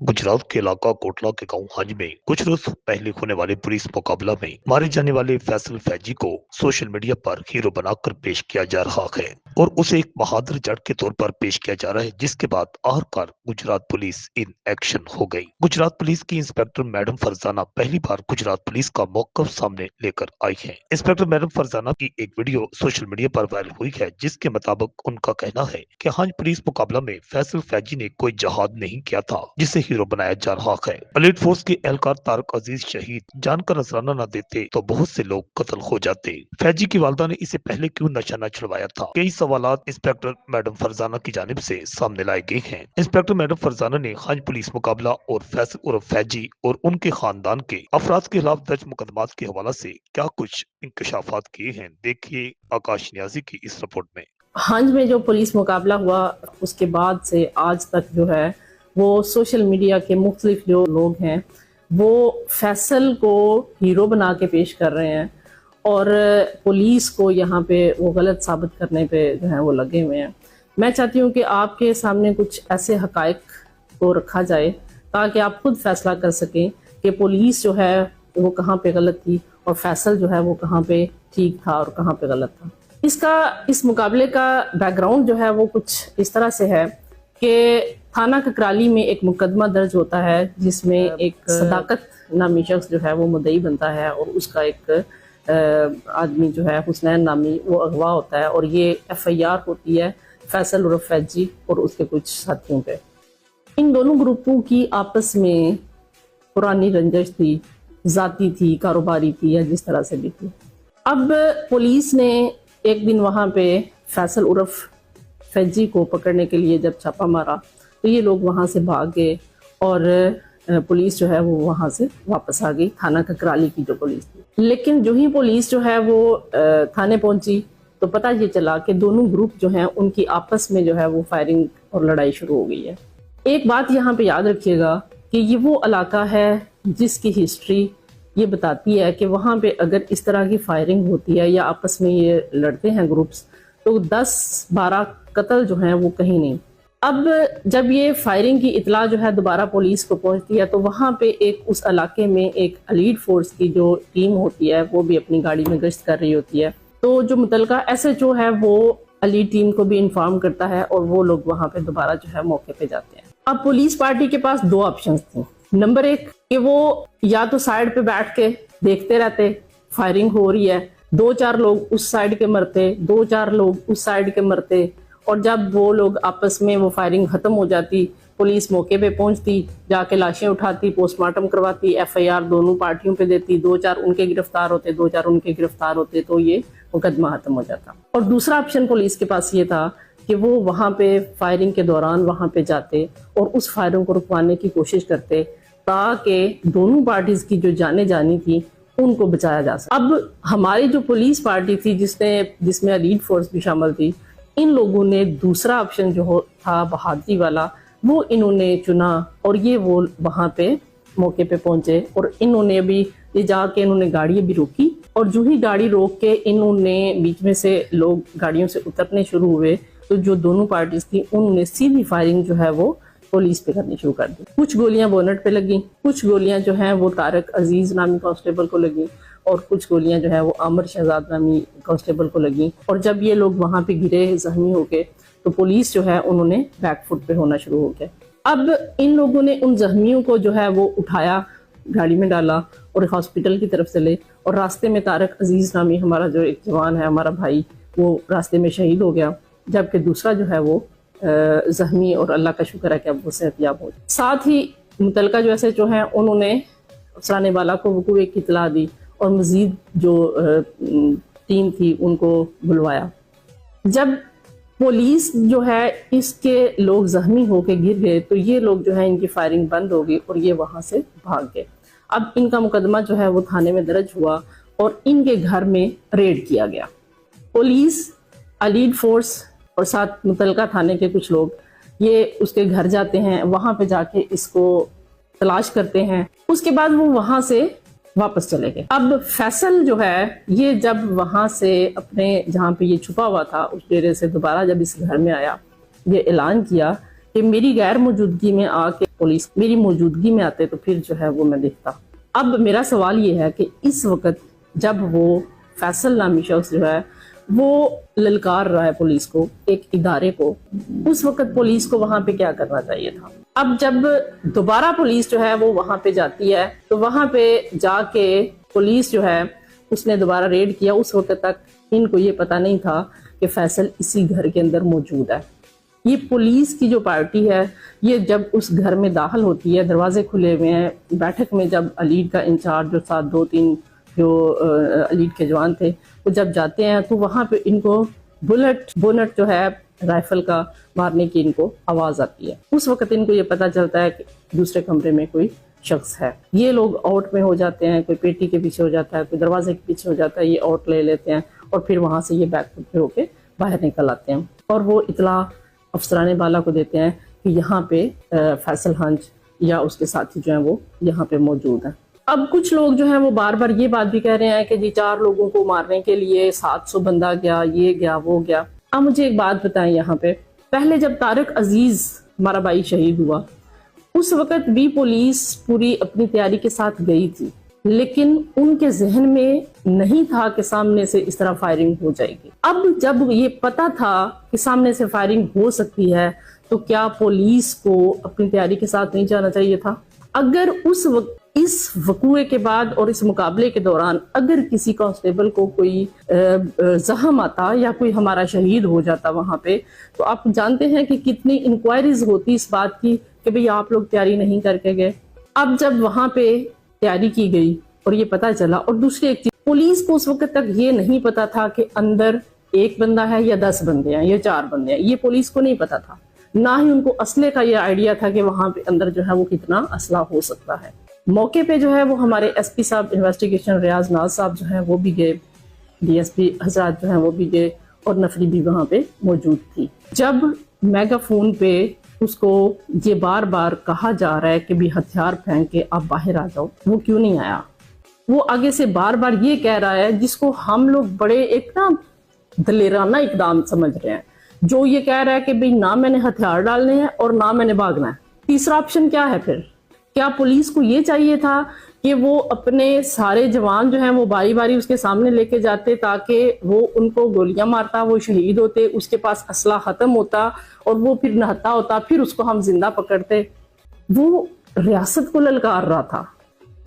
गुजरात के इलाका कोटला के गांव हज में कुछ रोज पहले होने वाले पुलिस मुकाबला में मारे जाने वाले फैसल फैजी को सोशल मीडिया पर हीरो बनाकर पेश किया जा रहा है और उसे एक बहादुर जड़ के तौर पर पेश किया जा रहा है, जिसके बाद आखिरकार गुजरात पुलिस इन एक्शन हो गई। गुजरात पुलिस की इंस्पेक्टर मैडम फरजाना पहली बार गुजरात पुलिस का मौकफ सामने लेकर आई है। इंस्पेक्टर मैडम फरजाना की एक वीडियो सोशल मीडिया पर वायरल हुई है, जिसके मुताबिक उनका कहना है कि हज पुलिस मुकाबला में फैसल फैजी ने कोई जहाद नहीं किया था जिसे हीरो बनाया जा रहा है। एलीट फोर्स के एहलकार तारक अजीज शहीद, जानकर नजराना न देते तो बहुत से लोग कत्ल हो जाते। फैजी की वालदा ने इसे पहले क्यों नशा न छुड़वाया था? कई सवालात इंस्पेक्टर मैडम फरजाना की जानिब से सामने लाए गए हैं। इंस्पेक्टर मैडम फरजाना ने हज पुलिस मुकाबला और फैसल उर्फ फैजी और उनके खानदान के अफराद के खिलाफ दर्ज मुकदमात के हवाले से क्या कुछ इंकशाफात किए हैं, देखिए आकाश न्याजी की इस रिपोर्ट में। हज में जो पुलिस मुकाबला हुआ उसके बाद से आज तक जो है वो सोशल मीडिया के मुख्तलिफ जो लोग हैं वो फैसल को हीरो बना के पेश कर रहे हैं और पुलिस को यहाँ पे वो गलत साबित करने पे जो है वो लगे हुए हैं। मैं चाहती हूँ कि आपके सामने कुछ ऐसे हकायक को रखा जाए ताकि आप खुद फैसला कर सकें कि पुलिस जो है वो कहाँ पे गलत थी और फैसल जो है वो कहाँ पे ठीक था और कहाँ पे गलत था। इस मुकाबले का बैकग्राउंड जो है वो कुछ इस तरह से है कि थाना ककराली में एक मुकदमा दर्ज होता है जिसमें एक सदाकत नामी शख्स जो है वो मुद्दई बनता है और उसका एक आदमी जो है हुसनैन नामी वो अगवा होता है और ये FIR होती है फैसल उर्फ फैजी और उसके कुछ साथियों पे। इन दोनों ग्रुपों की आपस में पुरानी रंजिश थी, जाती थी, कारोबारी थी या जिस तरह से भी थी। अब पुलिस ने एक दिन वहाँ पे फैसल उर्फ फैजी को पकड़ने के लिए जब छापा मारा तो ये लोग वहाँ से भाग गए और पुलिस जो है वो वहाँ से वापस आ गई, थाना ककराली की जो पुलिस थी। लेकिन जो ही पुलिस जो है वो थाने पहुंची तो पता ये चला कि दोनों ग्रुप जो हैं उनकी आपस में जो है वो फायरिंग और लड़ाई शुरू हो गई है। एक बात यहाँ पे याद रखिएगा कि ये वो इलाका है जिसकी हिस्ट्री ये बताती है कि वहाँ पे अगर इस तरह की फायरिंग होती है या आपस में ये लड़ते हैं ग्रुप्स तो 10-12 कत्ल जो हैं वो कहीं नहीं। अब जब ये फायरिंग की इतला जो है दोबारा पुलिस को पहुंचती है तो वहाँ पे एक उस इलाके में एक एलीट फोर्स की जो टीम होती है वो भी अपनी गाड़ी में गश्त कर रही होती है। तो जो मुतलका SHO है वो एलीट टीम को भी इन्फॉर्म करता है और वो लोग वहाँ पे दोबारा जो है मौके पे जाते हैं। अब पुलिस पार्टी के पास 2 ऑप्शन थे। नंबर 1 कि वो या तो साइड पे बैठ के देखते रहते, फायरिंग हो रही है, 2-4 लोग उस साइड के मरते, 2-4 लोग उस साइड के मरते और जब वो लोग आपस में वो फायरिंग खत्म हो जाती पुलिस मौके पे पहुंचती, जाके लाशें उठाती, पोस्टमार्टम करवाती, FIR दोनों पार्टियों पे देती, 2-4 उनके गिरफ्तार होते, 2-4 उनके गिरफ्तार होते तो ये मुकदमा खत्म हो जाता। और दूसरा ऑप्शन पुलिस के पास ये था कि वो वहाँ पे फायरिंग के दौरान वहाँ पे जाते और उस फायरिंग को रुकवाने की कोशिश करते ताकि दोनों पार्टीज की जो जाने जानी थी उनको बचाया जा सके। अब हमारी जो पुलिस पार्टी थी जिसमें एलीट फोर्स भी शामिल थी, इन लोगों ने दूसरा ऑप्शन जो था बहादुरी वाला वो इन्होंने चुना और ये वो वहाँ पे मौके पे पहुंचे और इन्होंने भी ये जाके इन्होंने गाड़ी भी रोकी और जो ही गाड़ी रोक के इन्होंने बीच में से लोग गाड़ियों से उतरने शुरू हुए तो जो दोनों पार्टीज थी उन्होंने सीधी फायरिंग जो है वो पुलिस पे करनी शुरू कर दी। कुछ गोलियां बोनट पे लगी, कुछ गोलियां जो हैं वो तारक अजीज नामी कांस्टेबल को लगी और कुछ गोलियां जो है वो आमिर शहजाद नामी कांस्टेबल को लगी। और जब ये लोग वहां पे गिरे जख्मी हो गए तो पुलिस जो है उन्होंने बैकफुट पे होना शुरू हो गया। अब इन लोगों ने उन जख्मियों को जो है वो उठाया, गाड़ी में डाला और हॉस्पिटल की तरफ चले और रास्ते में तारक अजीज नामी हमारा जो एक जवान है, हमारा भाई, वो रास्ते में शहीद हो गया, जबकि दूसरा जो है वो जख्मी और अल्लाह का शुक्र है कि अब वो सेहतयाब हो। साथ ही मुतलका जो SHO हैं उन्होंने सराने वाला को वकूए की इतला दी और मजीद जो टीम थी उनको बुलवाया। जब पुलिस जो है इसके लोग जख्मी होके गिर गए तो ये लोग जो है इनकी फायरिंग बंद हो गई और ये वहां से भाग गए। अब इनका मुकदमा जो है वो थाने में दर्ज हुआ और इनके घर में रेड किया गया। पुलिस, एलीट फोर्स और साथ मुतलका थाने के कुछ लोग ये उसके घर जाते हैं, वहां पे जाके इसको तलाश करते हैं। उसके बाद वो वहां से वापस चले गए। अब फैसल जो है ये जब वहां से अपने जहाँ पे ये छुपा हुआ था उस डेरे से दोबारा जब इस घर में आया, ये ऐलान किया कि मेरी गैर मौजूदगी में आके पुलिस मेरी मौजूदगी में आते तो फिर जो है वो मैं देखता। अब मेरा सवाल ये है कि इस वक्त जब वो फैसल नामी शख्स जो है वो ललकार रहा है पुलिस को, एक इदारे को, उस वक्त पुलिस को वहां पे क्या करना चाहिए था? अब जब दोबारा पुलिस जो है वो वहां पे जाती है तो वहां पे जाके पुलिस जो है उसने दोबारा रेड किया। उस वक्त तक इनको ये पता नहीं था कि फैसल इसी घर के अंदर मौजूद है। ये पुलिस की जो पार्टी है ये जब उस घर में दाखिल होती है, दरवाजे खुले हुए हैं, बैठक में जब अलीड का इंचार्ज जो साथ 2-3 जो अलीड के जवान थे वो जब जाते हैं तो वहां पे इनको बोनट जो है राइफल का मारने की इनको आवाज आती है। उस वक्त इनको ये पता चलता है कि दूसरे कमरे में कोई शख्स है। ये लोग आउट में हो जाते हैं, कोई पेटी के पीछे हो जाता है, कोई दरवाजे के पीछे हो जाता है, ये आउट ले लेते हैं और फिर वहां से ये बैकफुट पे होके बाहर निकल आते हैं और वो इतला अफसराने बाला को देते हैं कि यहाँ पे फैसल हंज या उसके साथी जो है वो यहाँ पे मौजूद है। अब कुछ लोग जो है वो बार बार ये बात भी कह रहे हैं कि जी 4 लोगों को मारने के लिए 700 बंदा गया, ये गया वो गया। अब मुझे एक बात बताएं, यहाँ पे पहले जब तारिक अजीज हमारा भाई शहीद हुआ उस वक्त भी पुलिस पूरी अपनी तैयारी के साथ गई थी, लेकिन उनके जहन में नहीं था कि सामने से इस तरह फायरिंग हो जाएगी। अब जब ये पता था कि सामने से फायरिंग हो सकती है तो क्या पुलिस को अपनी तैयारी के साथ नहीं जाना चाहिए था? अगर उस वक्त इस वकूए के बाद और इस मुकाबले के दौरान अगर किसी कांस्टेबल को कोई जख्म आता या कोई हमारा शहीद हो जाता वहां पे, तो आप जानते हैं कि कितनी इंक्वायरीज होती इस बात की कि भाई आप लोग तैयारी नहीं करके गए। अब जब वहां पे तैयारी की गई और ये पता चला, और दूसरी एक चीज, पुलिस को उस वक्त तक ये नहीं पता था कि अंदर 1 बंदा है या 10 बंदे हैं या 4 बंदे हैं, ये पुलिस को नहीं पता था। ना ही उनको असले का ये आइडिया था कि वहां पे अंदर जो है वो कितना असला हो सकता है। मौके पे जो है वो हमारे एसपी साहब इन्वेस्टिगेशन रियाज नाज साहब जो है वो भी गए, डीएसपी हजरात जो है वो भी गए और नफरी भी वहां पे मौजूद थी। जब मेगाफोन पे उसको ये बार बार कहा जा रहा है कि भी हथियार फेंक के आप बाहर आ जाओ, वो क्यों नहीं आया? वो आगे से बार बार ये कह रहा है जिसको हम लोग बड़े एक ना दलेराना इकदाम समझ रहे हैं, जो ये कह रहा है कि भाई ना मैंने हथियार डालने हैं और ना मैंने भागना है। तीसरा ऑप्शन क्या है फिर? क्या पुलिस को ये चाहिए था कि वो अपने सारे जवान जो हैं वो बारी बारी उसके सामने लेके जाते ताकि वो उनको गोलियां मारता, वो शहीद होते, उसके पास असला खत्म होता और वो फिर नहता होता, फिर उसको हम जिंदा पकड़ते? वो रियासत को ललकार रहा था।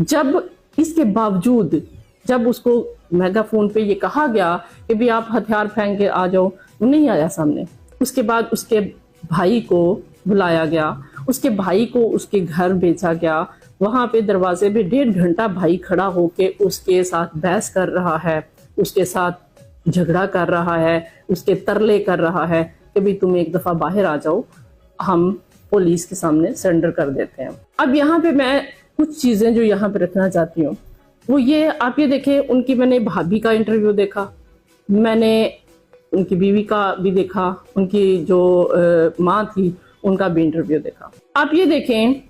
जब इसके बावजूद जब उसको मेगाफोन पे ये कहा गया कि भी आप हथियार फेंक के आ जाओ, नहीं आया सामने। उसके बाद उसके भाई को बुलाया गया, उसके भाई को उसके घर भेजा गया, वहां पे दरवाजे पे 1.5 घंटा भाई खड़ा होके उसके साथ बहस कर रहा है, उसके साथ झगड़ा कर रहा है, उसके तरले कर रहा है कि भी तुम एक दफा बाहर आ जाओ, हम पुलिस के सामने सरेंडर कर देते हैं। अब यहाँ पे मैं कुछ चीजें जो यहाँ पे रखना चाहती हूँ वो ये, आप ये देखें, उनकी मैंने भाभी का इंटरव्यू देखा, मैंने उनकी बीवी का भी देखा, उनकी जो माँ थी उनका भी इंटरव्यू देखा। आप ये देखें,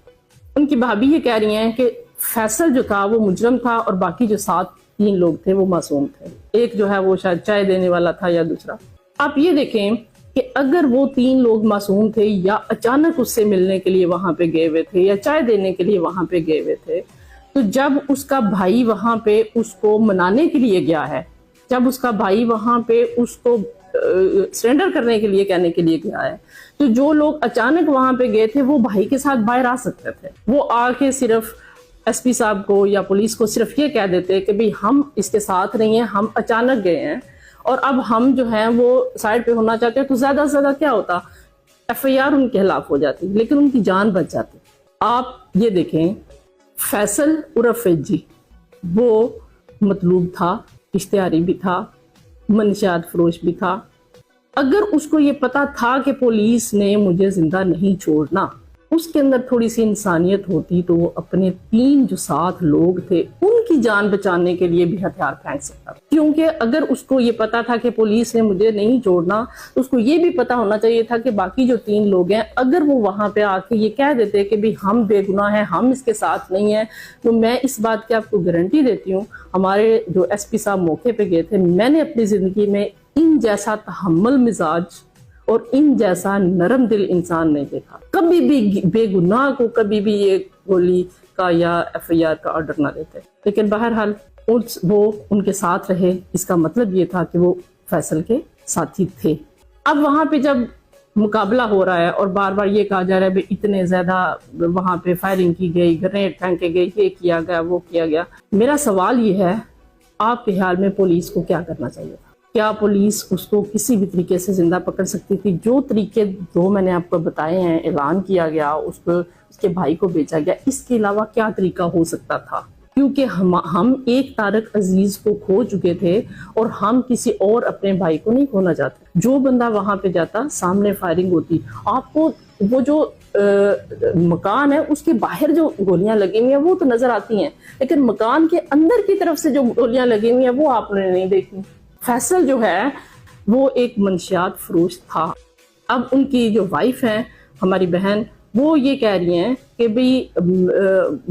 उनकी भाभी ये कह रही हैं कि फैसल जो था वो मुजरम था और बाकी जो 3 लोग थे वो मासूम थे। एक जो है वो शायद चाय देने वाला था या दूसरा। आप ये देखें कि अगर वो 3 लोग मासूम थे या अचानक उससे मिलने के लिए वहां पे गए हुए थे या चाय देने के लिए वहां पे गए हुए थे, तो जब उसका भाई वहां पे उसको मनाने के लिए गया है, जब उसका भाई वहां पे उसको सरेंडर करने के लिए कहने के लिए गया है, तो जो लोग अचानक वहां पे गए थे वो भाई के साथ बाहर आ सकते थे। वो आके सिर्फ एसपी साहब को या पुलिस को सिर्फ ये कह देते कि भाई हम इसके साथ नहीं हैं, हम अचानक गए हैं और अब हम जो है वो साइड पे होना चाहते हैं, तो ज्यादा से ज्यादा क्या होता, एफआईआर उनके खिलाफ हो जाती, लेकिन उनकी जान बच जाती। आप ये देखें, फैसल उर्फ फैजी वो मतलूब था, इश्तिहारी भी था, मंशियात फरोश भी था। अगर उसको ये पता था कि पुलिस ने मुझे जिंदा नहीं छोड़ना, उसके अंदर थोड़ी सी इंसानियत होती तो वो अपने 3 जो साथ लोग थे उनकी जान बचाने के लिए भी हथियार फेंक सकता था। क्योंकि अगर उसको ये पता था कि पुलिस ने मुझे नहीं छोड़ना, तो उसको ये भी पता होना चाहिए था कि बाकी जो 3 लोग हैं, अगर वो वहां पे आके ये कह देते कि भाई हम बेगुनाह हैं, हम इसके साथ नहीं है, तो मैं इस बात की आपको गारंटी देती हूँ, हमारे जो एसपी साहब मौके पे गए थे, मैंने अपनी जिंदगी में इन जैसा तहम्मुल मिजाज اور ان جیسا نرم دل انسان نہیں دیکھا. کبھی بھی بے گناہ کو کبھی بھی یہ گولی کا یا FIR کا آرڈر نہ دیتے. لیکن بہرحال وہ ان کے ساتھ رہے. اس کا مطلب یہ تھا کہ وہ فیصل کے ساتھی تھے. اب وہاں پہ جب مقابلہ ہو رہا ہے اور بار بار یہ کہا جا رہا ہے اتنے زیادہ وہاں پہ فائرنگ کی گئی، گرینیڈ پھینکے گئے، یہ کیا گیا، وہ کیا گیا، میرا سوال یہ ہے آپ کے خیال میں پولیس کو کیا کرنا چاہیے تھا؟ کیا پولیس اس کو کسی بھی طریقے سے زندہ پکڑ سکتی تھی؟ جو طریقے دو میں نے آپ کو بتائے ہیں، اعلان کیا گیا، اس کے بھائی کو بیچا گیا، اس کے علاوہ کیا طریقہ ہو سکتا تھا؟ کیونکہ ہم ایک طارق عزیز کو کھو چکے تھے اور ہم کسی اور اپنے بھائی کو نہیں کھونا چاہتے. جو بندہ وہاں پہ جاتا سامنے فائرنگ ہوتی، آپ کو وہ جو مکان ہے اس کے باہر جو گولیاں لگی ہوئی ہیں وہ تو نظر آتی ہیں، لیکن مکان کے اندر کی طرف سے جو گولیاں لگی ہوئی ہیں وہ آپ نے نہیں دیکھی. فیصل جو ہے وہ ایک منشیات فروش تھا. اب ان کی جو وائف ہیں ہماری بہن، وہ یہ کہہ رہی ہیں کہ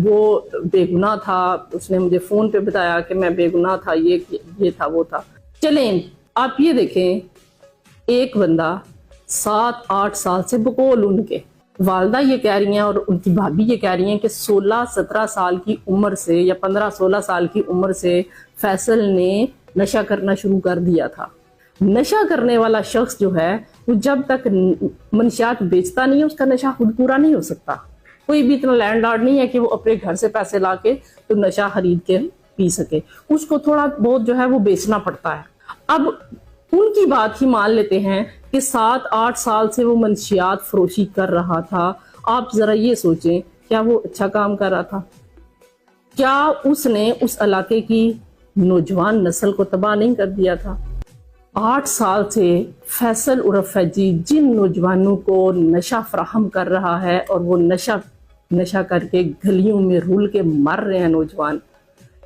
وہ بے گناہ تھا، اس نے مجھے فون پہ بتایا کہ میں بے گناہ تھا، یہ تھا وہ تھا. چلیں آپ یہ دیکھیں، ایک بندہ 7-8 سال سے بقول ان کے والدہ یہ کہہ رہی ہیں اور ان کی بھابھی یہ کہہ رہی ہیں کہ 16-17 سال کی عمر سے یا 15-16 سال کی عمر سے فیصل نے نشہ کرنا شروع کر دیا تھا. نشہ کرنے والا شخص جو ہے وہ جب تک منشیات بیچتا نہیں ہے اس کا نشہ خود پورا نہیں ہو سکتا. کوئی بھی اتنا لینڈ لارڈ نہیں ہے کہ وہ اپنے گھر سے پیسے لا کے تو نشہ خرید کے پی سکے. اس کو تھوڑا بہت جو ہے وہ بیچنا پڑتا ہے. اب ان کی بات ہی مان لیتے ہیں کہ 7-8 سال سے وہ منشیات فروشی کر رہا تھا. آپ ذرا یہ سوچیں، کیا وہ اچھا کام کر رہا تھا؟ کیا اس نے اس علاقے کی نوجوان نسل کو تباہ نہیں کر دیا تھا؟ 8 سال سے فیصل عرف فیضی جن نوجوانوں کو نشہ فراہم کر رہا ہے اور وہ نشہ کر کے گلیوں میں رول کے مر رہے ہیں نوجوان،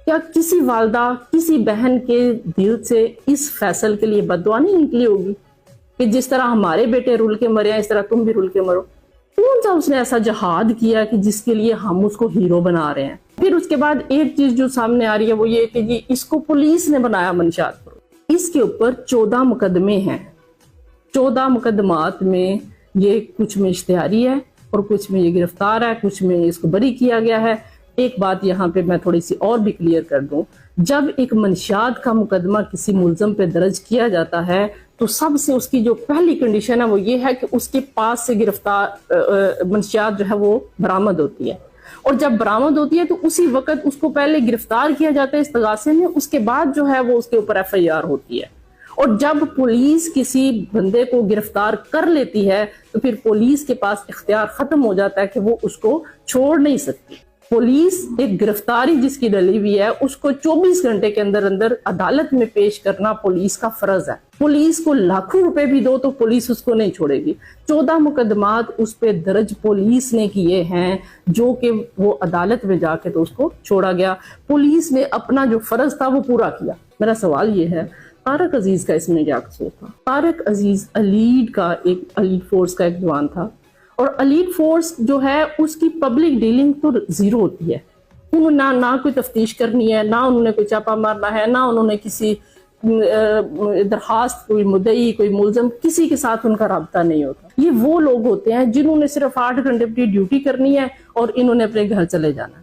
کیا کسی والدہ کسی بہن کے دل سے اس فیصل کے لیے بد دعا نہیں نکلی ہوگی کہ جس طرح ہمارے بیٹے رول کے مرے ہیں اس طرح تم بھی رول کے مرو؟ کون سا اس نے ایسا جہاد کیا کہ جس کے لیے ہم اس کو ہیرو بنا رہے ہیں؟ پھر اس کے بعد ایک چیز جو سامنے آ رہی ہے وہ یہ کہ جی اس کو پولیس نے بنایا منشیات پر. اس کے اوپر 14 مقدمے ہیں. 14 مقدمات میں یہ کچھ میں اشتہاری ہے اور کچھ میں یہ گرفتار ہے، کچھ میں اس کو بری کیا گیا ہے. ایک بات یہاں پہ میں تھوڑی سی اور بھی کلیئر کر دوں، جب ایک منشیات کا مقدمہ کسی ملزم پہ درج کیا جاتا ہے تو سب سے اس کی جو پہلی کنڈیشن ہے وہ یہ ہے کہ اس کے پاس سے گرفتار منشیات جو ہے وہ برآمد ہوتی ہے. اور جب برآمد ہوتی ہے تو اسی وقت اس کو پہلے گرفتار کیا جاتا ہے استغاثے میں، اس کے بعد جو ہے وہ اس کے اوپر FIR ہوتی ہے. اور جب پولیس کسی بندے کو گرفتار کر لیتی ہے تو پھر پولیس کے پاس اختیار ختم ہو جاتا ہے کہ وہ اس کو چھوڑ نہیں سکتی. پولیس ایک گرفتاری جس کی ڈلی ہوئی ہے اس کو 24 گھنٹے کے اندر اندر عدالت میں پیش کرنا پولیس کا فرض ہے. پولیس کو لاکھوں روپے بھی دو تو پولیس اس کو نہیں چھوڑے گی. 14 مقدمات اس پہ درج پولیس نے کیے ہیں جو کہ وہ عدالت میں جا کے تو اس کو چھوڑا گیا. پولیس نے اپنا جو فرض تھا وہ پورا کیا. میرا سوال یہ ہے طارق عزیز کا اس میں کیا قصور تھا؟ طارق عزیز ایلیٹ فورس کا ایک جوان تھا اور ایلیٹ فورس جو ہے اس کی پبلک ڈیلنگ تو زیرو ہوتی ہے. انہوں نے نہ کوئی تفتیش کرنی ہے، نہ انہوں نے کوئی چھاپا مارنا ہے، نہ انہوں نے کسی درخواست، کوئی مدعی، کوئی ملزم، کسی کے ساتھ ان کا رابطہ نہیں ہوتا. یہ وہ لوگ ہوتے ہیں جنہوں نے صرف 8 گھنٹے اپنی ڈیوٹی کرنی ہے اور انہوں نے اپنے گھر چلے جانا ہے.